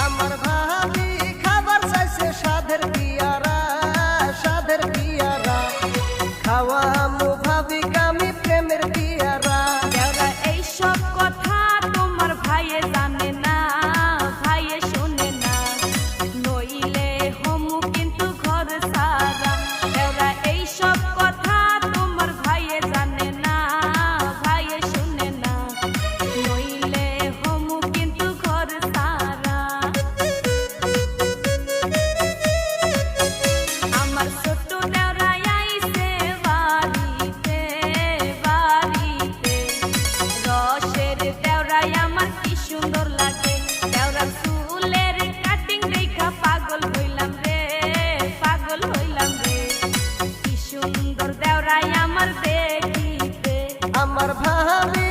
আমার ভাবি খাবার চাইছে সাধের পিয়ারা, সাধের পিয়ারা খাওয়া আমু ভাবি কামি প্রেমের পিয়ারা। দেওরা এইসব কথা তোমার ভাইয়ে জানে না, ভাইয়ে শোনে না, নইলে হমু কিন্তু ঘর সারা। দেওরা এইসব কথা তোমার ভাইয়ে জানে না, ভাইয়ে শোনে না, নইলে হমু কিন্তু ঘর সারা। আমার ছোট দেওরা আইছে বাড়িতে, বাড়িতে রসের দেওরাই আমার কি সুন্দর লাগে। দেওরার চুলের কাটিং দেখা পাগল হইলাম রে, পাগল হইলাম রে, কি সুন্দর দেওরাই আমার দেখিতে। আমার ভাবি